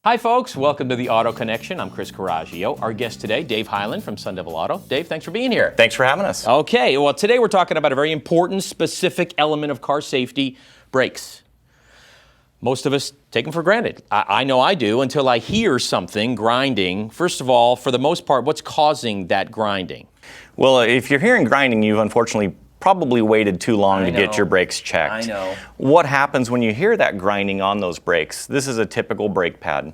Hi folks, welcome to the Auto Connection. I'm Chris Coraggio. Our guest today, Dave Hyland from Sun Devil Auto. Dave, thanks for being here. Thanks for having us. Okay, well today we're talking about a very important, specific element of car safety, brakes. Most of us take them for granted. I know I do until I hear something grinding. First of all, for the most part, what's causing that grinding? Well, if you're hearing grinding, you've unfortunately probably waited too long to get your brakes checked. I know. What happens when you hear that grinding on those brakes? This is a typical brake pad.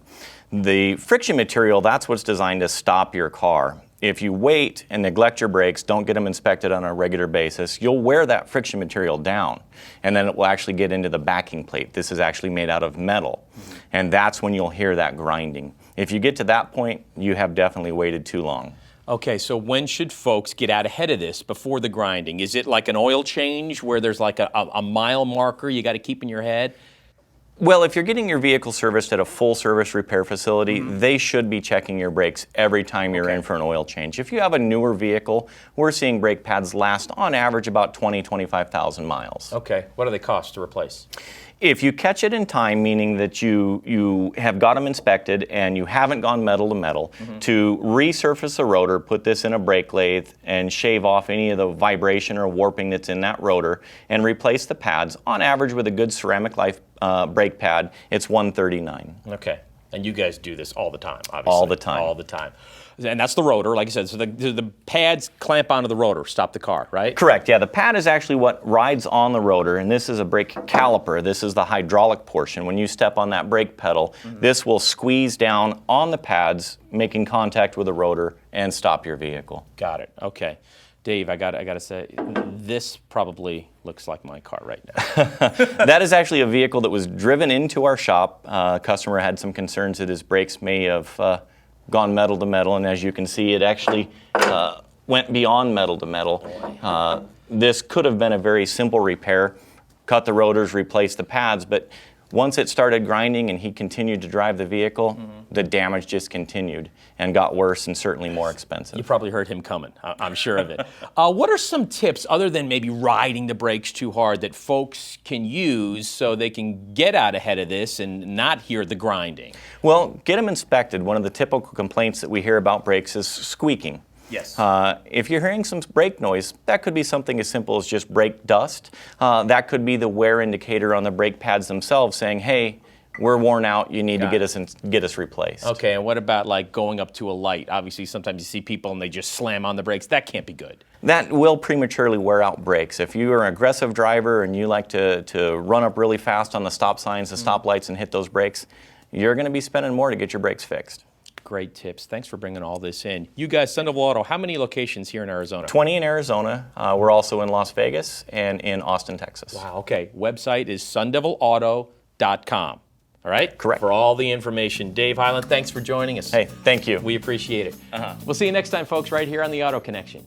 The friction material, that's what's designed to stop your car. If you wait and neglect your brakes, don't get them inspected on a regular basis, you'll wear that friction material down, and then it will actually get into the backing plate. This is actually made out of metal, and that's when you'll hear that grinding. If you get to that point, you have definitely waited too long. Okay, so when should folks get out ahead of this before the grinding? Is it like an oil change where there's like a mile marker you got to keep in your head? Well, if you're getting your vehicle serviced at a full service repair facility, they should be checking your brakes every time you're in for an oil change. If you have a newer vehicle, we're seeing brake pads last on average about 25,000 miles. Okay, what do they cost to replace? If you catch it in time, meaning that you have got them inspected and you haven't gone metal to metal, to resurface the rotor, put this in a brake lathe and shave off any of the vibration or warping that's in that rotor and replace the pads, on average with a good ceramic life brake pad, it's $139. Okay, and you guys do this all the time, obviously. All the time. All the time. And that's the rotor, like I said, so the pads clamp onto the rotor, stop the car, right? Correct, yeah. The pad is actually what rides on the rotor, and this is a brake caliper. This is the hydraulic portion. When you step on that brake pedal, this will squeeze down on the pads, making contact with the rotor, and stop your vehicle. Got it, okay. Dave, I gotta say, this probably looks like my car right now. That is actually a vehicle that was driven into our shop. A customer had some concerns that his brakes may have gone metal to metal, and as you can see, it actually went beyond metal to metal. This could have been a very simple repair, cut the rotors, replace the pads, but once it started grinding and he continued to drive the vehicle, the damage just continued and got worse and certainly more expensive. You probably heard him coming, I'm sure of it. What are some tips, other than maybe riding the brakes too hard, that folks can use so they can get out ahead of this and not hear the grinding? Well, get them inspected. One of the typical complaints that we hear about brakes is squeaking. Yes. If you're hearing some brake noise, that could be something as simple as just brake dust. That could be the wear indicator on the brake pads themselves saying, hey, we're worn out, you need to get us replaced. Okay, and what about like going up to a light? Obviously, sometimes you see people and they just slam on the brakes. That can't be good. That will prematurely wear out brakes. If you are an aggressive driver and you like to run up really fast on the stop signs, the stoplights, and hit those brakes, you're going to be spending more to get your brakes fixed. Great tips. Thanks for bringing all this in. You guys, Sun Devil Auto, how many locations here in Arizona? 20 in Arizona. We're also in Las Vegas and in Austin, Texas. Wow, okay. Website is sundevilauto.com. All right? Correct. For all the information. Dave Hyland, thanks for joining us. Hey, thank you. We appreciate it. We'll see you next time, folks, right here on the Auto Connection.